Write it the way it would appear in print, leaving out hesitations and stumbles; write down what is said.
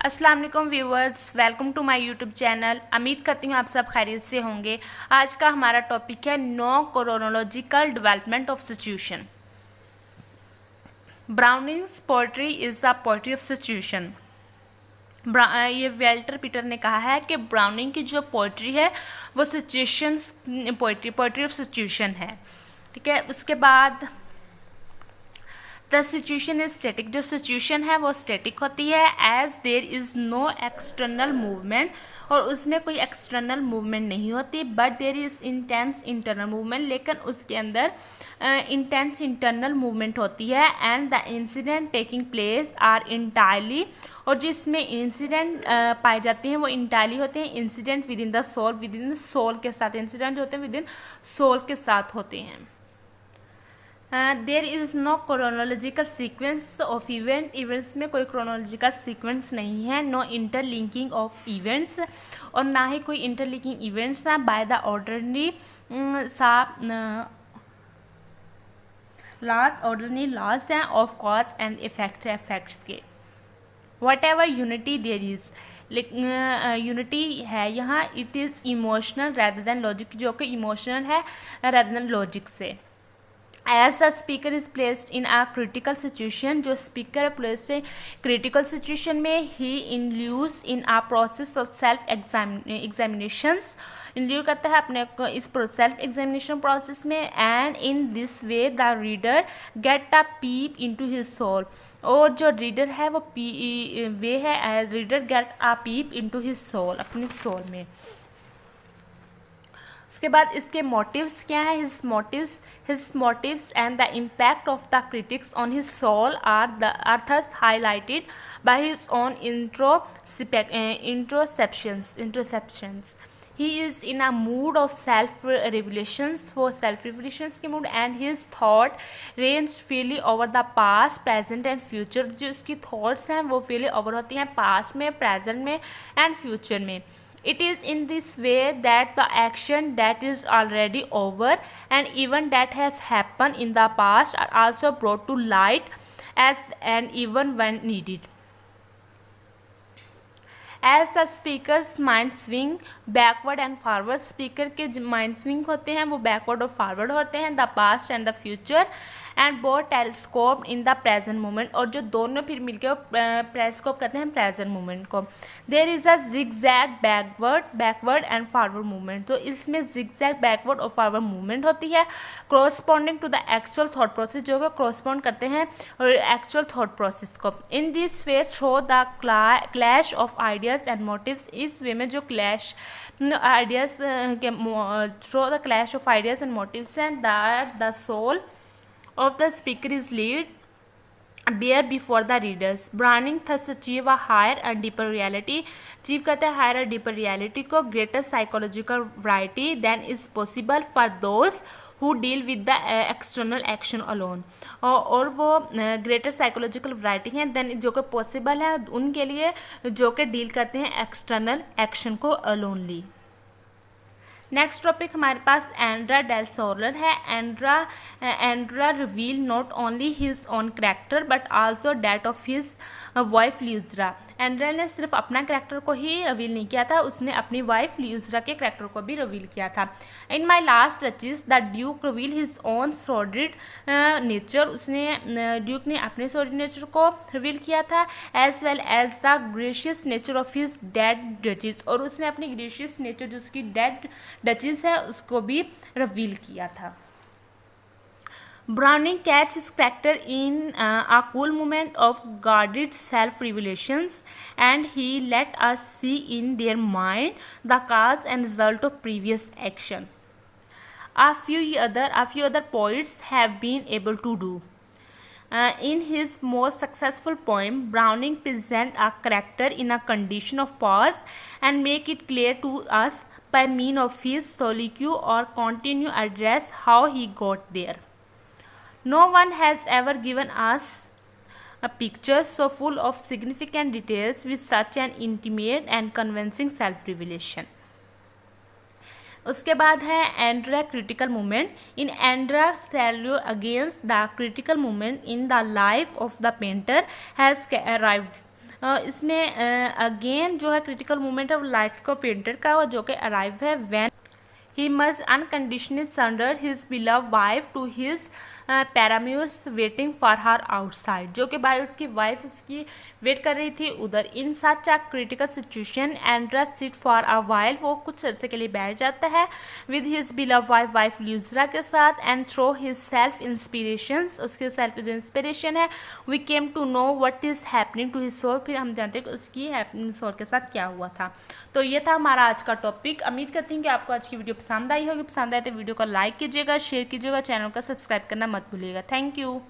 अस्सलाम वालेकुम viewers, welcome to my YouTube channel. उम्मीद करती हूँ आप सब खैरियत से होंगे। आज का हमारा टॉपिक है no chronological development of situation. Browning's poetry is the poetry of situation. ये वेल्टर पीटर ने कहा है कि ब्राउनिंग की जो पोएट्री है वो सिचुएशंस पोएट्री ऑफ सिचुएशन है। ठीक है, उसके बाद द सिचुएशन इज स्टैटिक। जो सिचुएशन है वो स्टैटिक होती है as there is no external movement, और उसमें कोई एक्सटर्नल मूवमेंट नहीं होती, but there is intense internal movement, लेकिन उसके अंदर इंटेंस इंटरनल मूवमेंट होती है। And the incident taking place are entirely, और जिसमें इंसिडेंट पाए जाते हैं वो इंटायरली होते हैं incident within the soul, within soul के साथ इंसिडेंट होते हैं, विद इन सोल के साथ होते हैं। There is no chronological sequence of events में कोई क्रोनोलॉजिकल सीक्वेंस नहीं है। नो इंटरलिंकिंग ऑफ इवेंट्स, और ना ही कोई इंटरलिंकिंग इवेंट्स हैं बाय द ऑर्डरली लॉज हैं ऑफ कॉज एंड इफेक्ट्स के। Whatever unity there is, unity है यहाँ, it is emotional rather than logic, जो कि इमोशनल है रैदर देन लॉजिक से। As the speaker is placed in a critical situation, जो speaker placed है critical situation में, he induce in a process of self examinations, induce करता है अपने को इस सेल्फ एग्जामिनेशन प्रोसेस में। And in this way the reader get a peep into his soul, और जो रीडर है वो वे है reader get a peep into his soul, अपनी सोल में। उसके बाद इसके मोटिव्स क्या है, his motives and the impact of the critics on his soul are thus highlighted by his own introspections. He is in a mood of self-revelations, for self-revelations के mood, and his thought range freely over the past, present and future. जो इसकी thoughts हैं वो freely over होती हैं past में, present में and future में। It is in this way that the action that is already over and event that has happened in the past are also brought to light as and even when needed. As the speaker's mind swing backward and forward, speaker के mind swing होते हैं वो backward और forward होते हैं, the past and the future, and both telescope in the present moment, और जो दोनों फिर मिलकर पेरिस्कोप करते हैं प्रेजेंट मोमेंट को। There is a zigzag backward and forward movement, तो इसमें जिगजैग बैकवर्ड और फॉरवर्ड मूवमेंट होती है corresponding to the actual thought process, जो कि कोरस्पॉन्ड करते हैं एक्चुअल थॉट प्रोसेस को। In this way show the clash of ideas and motives, इस वे में जो क्लैश आइडियाज के show the clash of ideas and motives and the soul of the speaker is laid bare before the readers. Browning thus achieve a higher and deeper reality, achieve करते हैं higher and deeper reality को, greater psychological variety than is possible for those who deal with the external action alone. और वो greater psychological variety है then जो कि possible है उनके लिए जो कि डील करते हैं एक्सटर्नल एक्शन को अलोनली। नेक्स्ट टॉपिक हमारे पास एंड्रा डेल सोलर है। Andrea reveal not only his own character but also that of his wife Lucrezia. Andrea ने सिर्फ अपना करेक्टर को ही रिवील नहीं किया था, उसने अपनी वाइफ ल्यूजरा के करेक्टर को भी रिवील किया था। In my last duchess the duke reveal his own sordid nature, उसने ड्यूक ने अपने सॉर्डिड नेचर को रिवील किया था, as well as the gracious nature of his dead duchess, और उसने अपनी ग्रेशियस नेचर जो उसकी डेड डचेस है उसको भी रिवील किया था। Browning catch his character in a cool moment of guarded self-revelations, and he let us see in their mind the cause and result of previous action. A few other poets have been able to do. In his most successful poem, Browning presents a character in a condition of pause and make it clear to us by means of his soliloquy or continued address how he got there. No one has ever given us a picture so full of significant details with such an intimate and convincing self-revelation. उसके बाद है Andrea critical movement. In Andrea सैल्यू against the critical movement in the life of the painter has arrived इसमें again जो है critical moment of life को painter का जो कि अराइव है when he must unconditionally surrender his beloved wife to his paramours waiting for her outside, जो कि भाई उसकी वाइफ उसकी वेट कर रही थी उधर। In such a critical situation Andrea sit for a while, वो कुछ अरसे के लिए बैठ जाता है with his beloved wife Lucrezia के साथ, and through his self inspirations, उसके सेल्फ जो इंस्पिरेशन है, we came to know what is happening to his soul, फिर हम जानते हैं कि उसकी हैपनिंग सोल के साथ क्या हुआ था। तो ये था हमारा आज का टॉपिक। उम्मीद करती हूँ कि आपको आज की वीडियो पसंद आई होगी। पसंद आए तो वीडियो को लाइक कीजिएगा, शेयर कीजिएगा, चैनल को सब्सक्राइब करना मत भूलिएगा। Thank you.